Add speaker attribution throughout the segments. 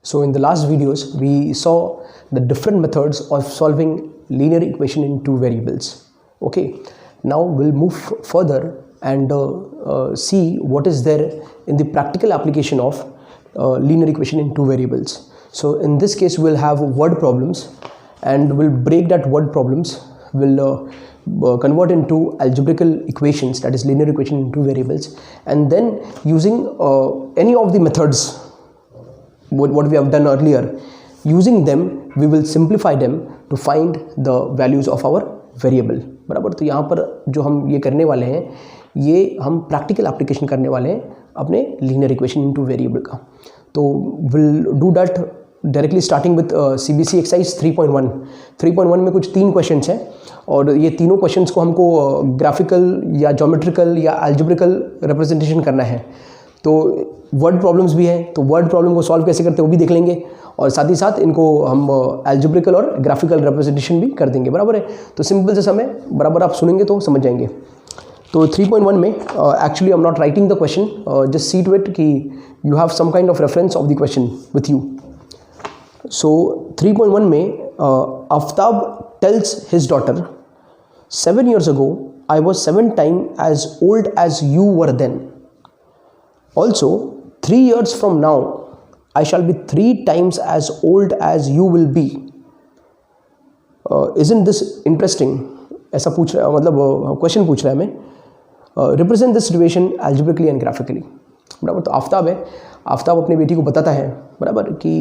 Speaker 1: So in the last videos, we saw the different methods of solving linear equation in two variables. Okay, now we'll move further and see what is there in the practical application of linear equation in two variables. So in this case, we'll have word problems and we'll break that word problems. We'll convert into algebraical equations, that is linear equation in two variables, and then using any of the methods what we have done earlier, using them we will simplify them to find the values of our variable. बराबर. तो यहाँ पर जो हम ये करने वाले हैं, ये हम प्रैक्टिकल एप्लीकेशन करने वाले हैं अपने linear equation in two variable का. तो will do that directly starting with CBSE exercise 3.1. 3.1 में कुछ 3 क्वेश्चंस हैं और ये तीनों क्वेश्चंस को हमको ग्राफिकल या ज्योमेट्रिकल या अलजेब्रिकल रिप्रेजेंटेशन करना है. तो वर्ड प्रॉब्लम्स भी हैं, तो वर्ड प्रॉब्लम को सॉल्व कैसे करते हैं वो भी देख लेंगे और साथ ही साथ इनको हम अलजेब्रिकल और ग्राफिकल रिप्रेजेंटेशन भी कर देंगे. बराबर है. तो सिंपल से समय बराबर आप सुनेंगे तो समझ जाएंगे. तो 3.1 में actually I am not writing the question, just see to it कि you have some kind of reference of the question with you. So 3.1 में Aftab tells his daughter, 7 years ago I was 7 times as old as you were then. Also 3 years from now I shall be 3 times as old as you will be. Isn't this interesting? ऐसा पूछ रहा है, मतलब question पूछ रहा है हमें. Represent this situation algebraically and graphically. बराबर. तो आफ्ताब है, आफ्ताब अपनी बेटी को बताता है बराबर कि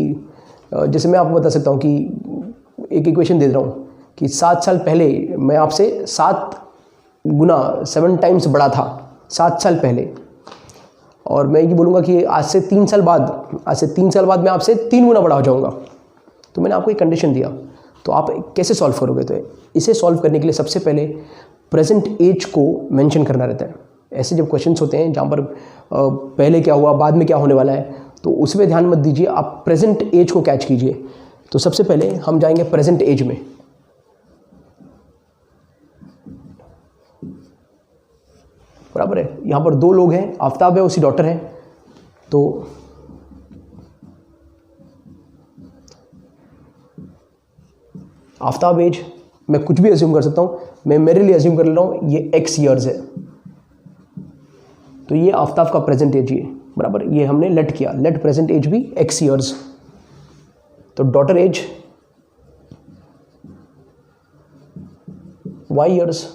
Speaker 1: जैसे मैं आपको बता सकता हूँ कि एक इक्वेशन दे रहा हूँ कि 7 साल पहले मैं आपसे 7 गुना 7 टाइम्स बड़ा था 7 साल पहले, और मैं ये बोलूँगा कि आज से 3 साल बाद मैं आपसे 3 गुना बड़ा हो जाऊँगा. तो मैंने आपको एक कंडीशन दिया, तो आप कैसे सॉल्व करोगे? तो इसे सॉल्व करने के लिए सबसे पहले प्रेजेंट एज को मेंशन करना रहता है. ऐसे जब क्वेश्चंस होते हैं जहाँ पर पहले क्या हुआ बाद में क्या होने वाला है, तो उसमें ध्यान मत दीजिए, आप प्रेजेंट एज को कैच कीजिए. तो सबसे पहले हम जाएंगे प्रेजेंट एज में. बराबर है. यहाँ पर 2 लोग हैं, आफ्ताब है, उसकी डॉटर है. तो आफ्ताब एज मैं कुछ भी अज्यूम कर सकता हूँ, मैं मेरे लिए अज्यूम कर ले रहा हूँ ये x ईयर्स है. तो ये आफ्ताब का प्रेजेंट एज ये बराबर, ये हमने लेट किया, लेट प्रेजेंट एज भी x ईयर्स. तो डॉटर एज y ईयर्स,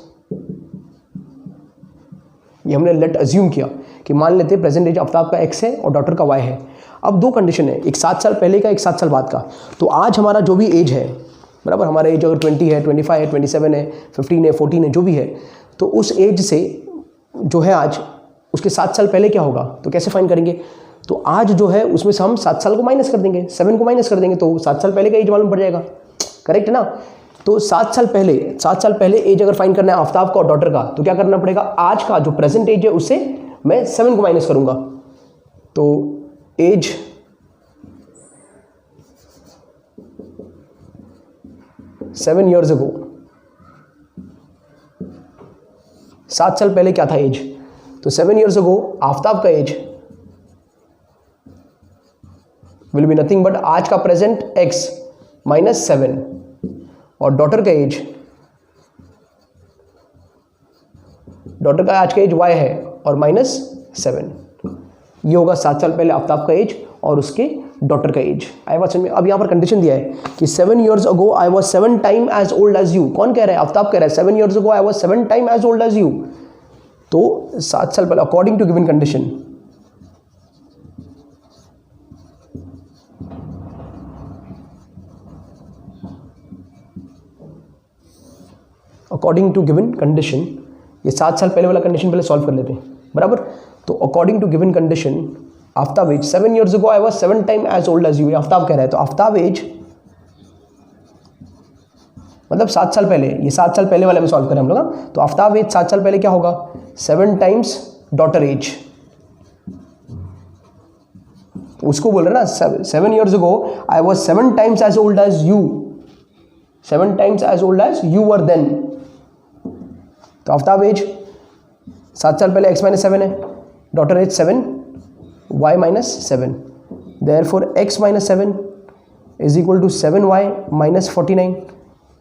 Speaker 1: ये हमने लेट अज्यूम किया कि मान लेते हैं प्रेजेंट एज आफ्ताब का x है और डॉटर का y है. अब 2 कंडीशन है, एक 7 साल पहले का, एक 7 साल बाद का. तो आज हमारा जो भी एज है बराबर, हमारा एज अगर 20 है, 25 है, 27 है, 15 है, 14 है, जो भी है, तो उस एज से जो है आज उसके 7 साल पहले क्या होगा, तो कैसे फाइंड करेंगे? तो आज जो है उसमें से हम 7 साल को माइनस कर देंगे, 7 को माइनस कर देंगे, तो 7 साल पहले का एज मालूम पड़ जाएगा. करेक्ट है ना? तो 7 साल पहले एज अगर फाइंड करना है आफ्ताब का और डॉटर का, तो क्या करना पड़ेगा? आज का जो प्रेजेंट एज है उससे मैं 7 को माइनस करूंगा. तो एज सेवन ईयर्स अगो, 7 साल पहले क्या था एज? तो 7 ईयर्स अगो आफ्ताब का age will be nothing but आज का प्रेजेंट x माइनस 7 और डॉटर का एज, डॉटर का आज का एज y है और माइनस 7. ये होगा 7 साल पहले आफ्ताब का एज और उसके डॉटर का एज. आई वॉज में अब यहाँ पर कंडीशन दिया है कि 7 years ago I was 7 time as old as you. कौन कह रहा है? आफ्ताब कह रहा है 7 years ago I was 7 time as old as you. तो 7 साल पहले according to given condition, according to given condition, ये 7 साल पहले वाला कंडीशन पहले सॉल्व कर लेते हैं. बराबर. तो according to given condition Aftab age 7 years ago I was 7 time as old as you. Aftab कह रहा है, तो आफ्ताब एज मतलब 7 साल पहले, ये 7 साल पहले वाले में सॉल्व करें हम लोग. तो आफ्ताब एज 7 साल पहले क्या होगा? 7 टाइम्स डॉटर एज. उसको बोल रहे ना 7 years ago I was 7 times as old as you, 7 times as old as you were then. तो आफ्ताब एज 7 साल पहले x माइनस 7 है, daughter age 7 y minus 7. Therefore x minus 7 is equal to 7y minus 49।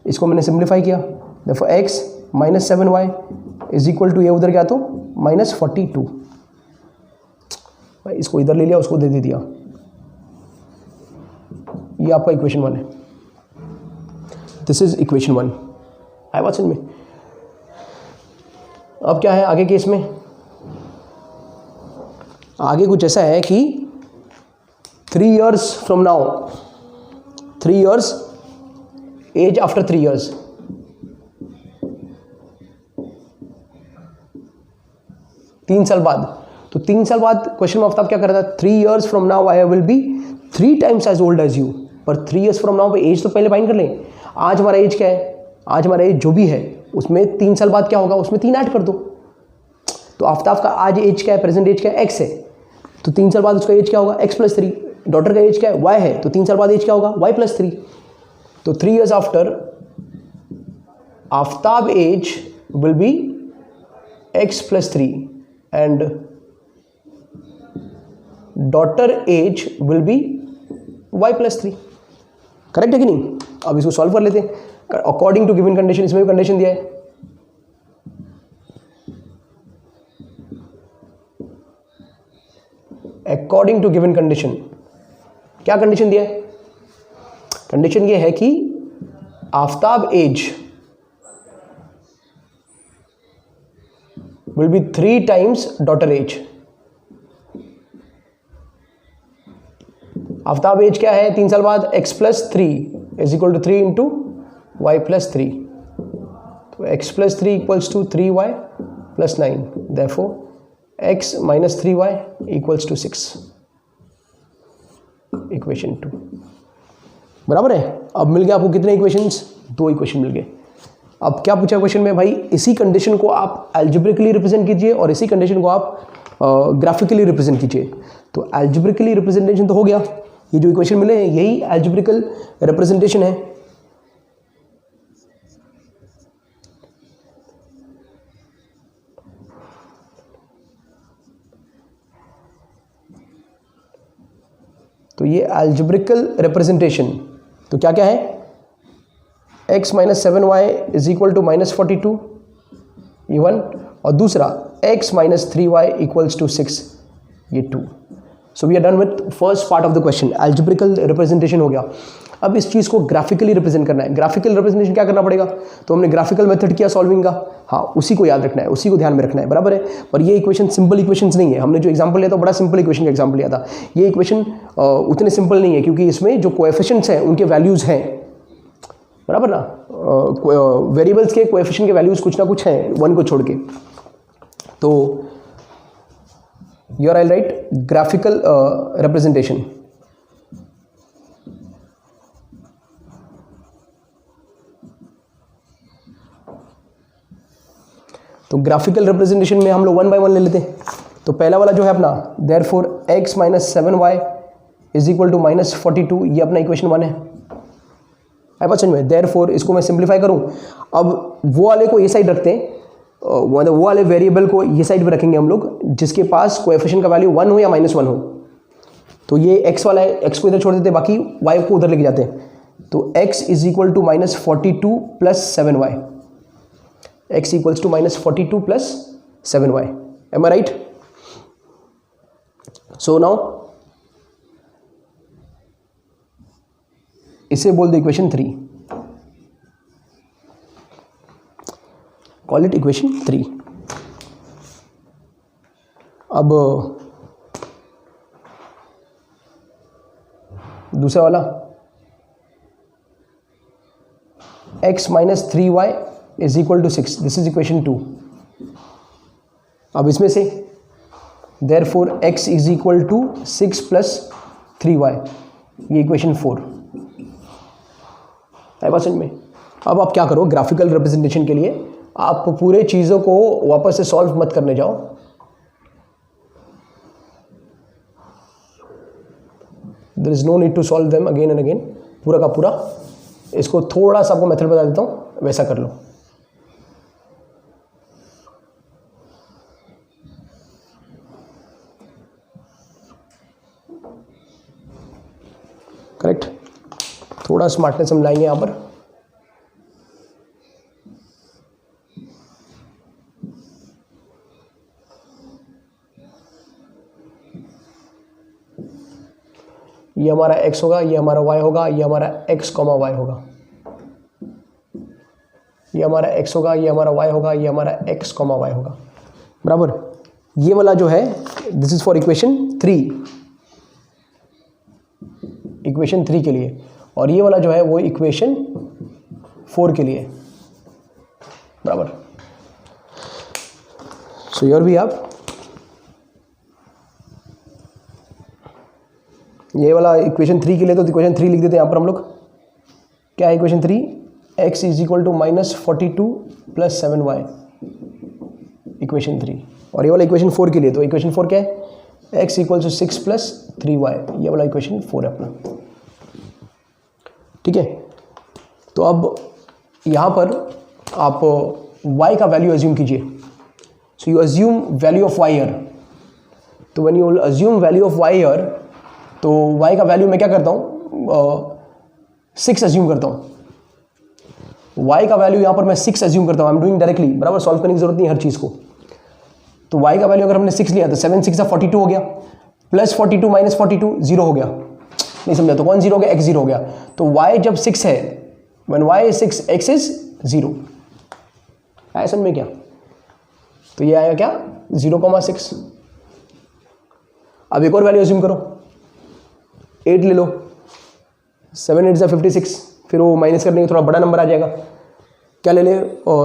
Speaker 1: इसको मैंने simplify किया, therefore x minus 7y is equal to, ये उधर गया तो माइनस 42। इसको इधर ले लिया, उसको दे दिया। ये आपका इक्वेशन 1 है। This is equation 1। आया बात समझ में? अब क्या है आगे केस में? आगे कुछ ऐसा है कि 3 years from now, 3 years, age after 3 years, तीन साल बाद। तो 3 साल बाद क्वेश्चन में आफ्ताब क्या कर रहा था? 3 years from now I will be 3 times as old as you. पर 3 years फ्रॉम नाउ पे एज तो पहले फाइंड कर लें। आज हमारा एज क्या है? आज हमारा एज जो भी है उसमें 3 साल बाद क्या होगा, उसमें 3 ऐड कर दो। तो आफ्ताब का आज एज क्या है? प्रेजेंट एज क्या है? x है। तो 3 साल बाद उसका एज क्या होगा? x plus 3। डॉटर का एज क्या है? y है। तो 3 साल बाद एज क्या होगा? y plus 3। तो 3 years after, Aftab age will be x plus 3 and daughter age will be y plus 3। Correct है कि नहीं? अब इसको सॉल्व कर लेते हैं अकॉर्डिंग टू गिवन कंडीशन। इसमें भी कंडीशन दिया है, अकॉर्डिंग टू गिवन कंडीशन। क्या कंडीशन दिया है? कंडीशन ये है कि Aftab age will be 3 times daughter age. Aftab age क्या है 3 साल बाद? x plus 3 is equal to 3 into y plus 3। तो x plus 3 equals to 3y plus 9। Therefore x minus 3y equals to 6। Equation 2 बराबर है। अब मिल गया आपको कितने इक्वेशंस? 2 इक्वेशन मिल गए। अब क्या पूछा क्वेश्चन में? भाई इसी कंडीशन को आप एल्जेब्रिकली रिप्रेजेंट कीजिए और इसी कंडीशन को आप ग्राफिकली रिप्रेजेंट कीजिए। तो एल्जेब्रिकली रिप्रेजेंटेशन तो हो गया, ये जो इक्वेशन मिले हैं यही एल्जेब्रिकल रिप्रेजेंटेशन है। तो ये एल्जेब्रिकल रिप्रेजेंटेशन, तो क्या क्या है? x minus 7y is equal to minus 42, ये 1, और दूसरा x minus 3y equals to 6, ये 2। So we are done with first part of the question. Algebraical representation हो गया। अब इस चीज़ को ग्राफिकली रिप्रेजेंट करना है। ग्राफिकल रिप्रेजेंटेशन क्या करना पड़ेगा? तो हमने ग्राफिकल मेथड किया सॉल्विंग का, हाँ उसी को याद रखना है, उसी को ध्यान में रखना है, बराबर है। पर ये इक्वेशन सिंपल इक्वेशंस नहीं है। हमने जो एग्जांपल लिया था बड़ा सिंपल इक्वेशन का एग्जांपल लिया था। ये इक्वेशन उतने सिंपल नहीं है क्योंकि इसमें जो कोएफिशिएंट्स हैं उनके वैल्यूज़ हैं, बराबर ना। वेरिएबल्स के कोएफिशिएंट के वैल्यूज़ कुछ ना कुछ हैं 1 को छोड़ के। तो you are I right, graphical representation. तो ग्राफिकल रिप्रेजेंटेशन में हम लोग 1 by 1 ले लेते हैं। तो पहला वाला जो है अपना, therefore x minus 7y is equal to minus 42, ये अपना इक्वेशन 1 है। आई बात समझ में? देयरफॉर इसको मैं सिंप्लीफाई करूं, अब वो वाले को ये साइड रखते हैं, मतलब वो वाले वेरिएबल को ये साइड पे रखेंगे हम लोग जिसके पास कोएफिशिएंट का वैल्यू 1 हो या माइनस 1 हो। तो ये x वाला है, x को इधर छोड़ देते हैं, बाकी y को उधर लेके जाते हैं। तो x is equal to minus 42 plus 7y, x equals to minus 42 plus 7y। Am I right? So now इसे बोल दो इक्वेशन 3, कॉल इट इक्वेशन 3। अब दूसरा वाला x minus 3y is equal to 6, this is equation 2। अब इसमें से therefore x is equal to 6 plus 3y, ये इक्वेशन 4 है। बात समझ में? अब आप क्या करो, ग्राफिकल रिप्रेजेंटेशन के लिए आप पूरे चीज़ों को वापस से सॉल्व मत करने जाओ, there is no need to solve them again and again. पूरा का पूरा इसको थोड़ा सा आपको मेथड बता देता हूँ, वैसा कर लो। करेक्ट। थोड़ा स्मार्टनेस हम लाएंगे यहाँ पर। ये हमारा x होगा, ये हमारा y होगा, ये हमारा x, y होगा, ये हमारा x होगा, ये हमारा y होगा, ये हमारा x, y होगा, बराबर। ये वाला जो है this is for equation 3, equation 3 के लिए, और ये वाला जो है वो इक्वेशन 4 के लिए, बराबर। सो योर भी आप ये वाला इक्वेशन 3 के लिए, तो इक्वेशन 3 लिख देते हैं यहाँ पर हम लोग। क्या है equation 3? x is equal to -42 + 7y, equation 3। और ये वाला इक्वेशन 4 के लिए, तो इक्वेशन 4 क्या है? x इक्वल टू 6 + 3y, ये वाला इक्वेशन 4 है अपना, ठीक है। तो अब यहाँ पर आप y का वैल्यू अज्यूम कीजिए। So you assume value of y here. तो when you assume value of y here, तो y का वैल्यू मैं क्या करता हूँ, 6 अज्यूम करता हूँ। y का वैल्यू यहाँ पर मैं 6 अज्यूम करता हूँ, आई एम डूइंग डायरेक्टली, बराबर। सॉल्व करने की जरूरत नहीं हर चीज़ को। तो y का वैल्यू अगर हमने 6 लिया तो 7 6 42 हो गया, प्लस 42 माइनस 42 0 हो गया। नहीं समझा तो कौन 0 हो गया? x 0 हो गया। तो y जब 6 है, when y is 6 x is 0, आया समझ में क्या? तो ये आया क्या? 0,6। अब एक और वैल्यू अज्यूम करो, 8 ले लो, 7 8 56, फिर वो माइनस करने के थोड़ा बड़ा नंबर आ जाएगा। क्या ले ले?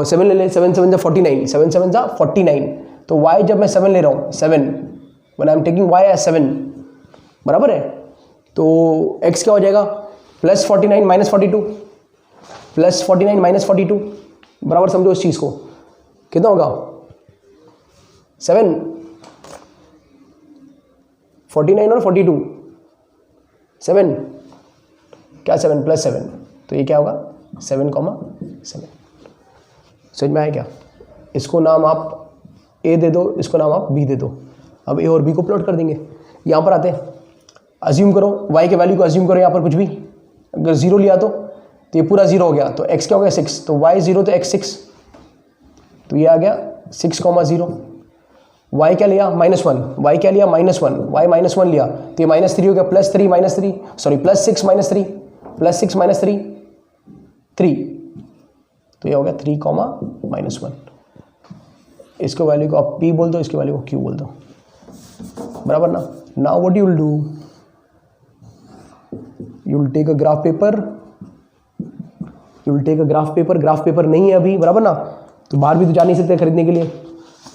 Speaker 1: 7 ले ले, 7 7 49, 7 7 49। तो y जब मैं 7 ले रहा हूँ, 7 when I am taking y as 7, बराबर है। तो x क्या हो जाएगा? +49 माइनस 42, +49 माइनस 42, बराबर समझो उस चीज़ को। कितना होगा? 7, 49 और 42, 7, क्या 7 + 7, तो ये क्या होगा? 7,7। समझ में आया क्या? इसको नाम आप a दे दो, इसको नाम आप b दे दो। अब a और b को प्लॉट कर देंगे। यहाँ पर आते हैं, अज्यूम करो y के वैल्यू को, अज्यूम करो यहाँ पर कुछ भी। अगर 0 लिया तो ये पूरा 0 हो गया, तो x क्या हो गया? 6। तो y 0 तो x 6, तो ये आ गया 6,0। y क्या लिया? -1, y क्या लिया? -1, y -1 लिया, तो ये -3 हो गया, +3 माइनस 3, सॉरी +6 माइनस 3, +6 माइनस 3 3, तो ये हो गया 3,-1। इसको वैल्यू को आप p बोल दो, इसकी वैल्यू को q बोल दो, बराबर ना। Now what you will do, you will take a graph paper, you will take a graph paper. Graph paper नहीं है अभी, बराबर ना, तो बाहर भी तो जा नहीं सकते खरीदने के लिए।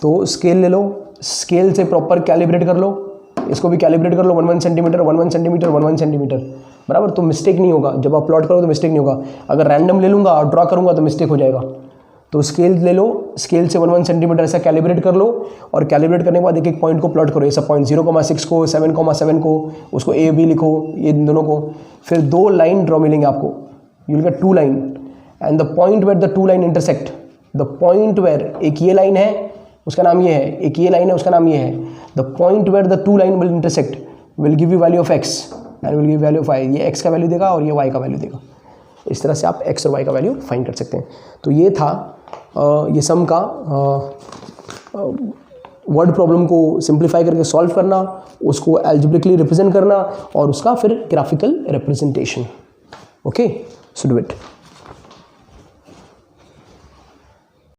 Speaker 1: तो स्केल ले लो, स्केल से प्रॉपर कैलिब्रेट कर लो, इसको भी कैलिब्रेट कर लो, 1 सेंटीमीटर 1 सेंटीमीटर 1 सेंटीमीटर, बराबर। तो मिस्टेक नहीं होगा, जब आप प्लॉट करो तो मिस्टेक नहीं होगा। अगर रैंडम ले लूँगा और ड्रॉ करूँगा तो मिस्टेक हो जाएगा। तो स्केल ले लो, स्केल से 1 सेंटीमीटर ऐसा कैलिब्रेट कर लो, और कैलिब्रेट करने के बाद एक एक पॉइंट को प्लॉट करो। ऐसा पॉइंट 0,6 को, 7,7 को, उसको a b लिखो, ये इन दोनों को। फिर 2 लाइन ड्रॉ मिलेंगे आपको, you will get 2 line, and the point where the 2 line intersect, the point where, एक ये लाइन है उसका नाम ये है, एक ये लाइन है उसका नाम ये है। The point where the 2 line will intersect will give you value of x and will give value of y। ये x का वैल्यू देगा और ये y का वैल्यू देगा। इस तरह से आप x और y का वैल्यू फाइंड कर सकते हैं। तो ये था ये सम का वर्ड प्रॉब्लम को सिंप्लीफाई करके सॉल्व करना, उसको एल्जेब्रिकली रिप्रेजेंट करना, और उसका फिर graphical representation. Okay, so do it.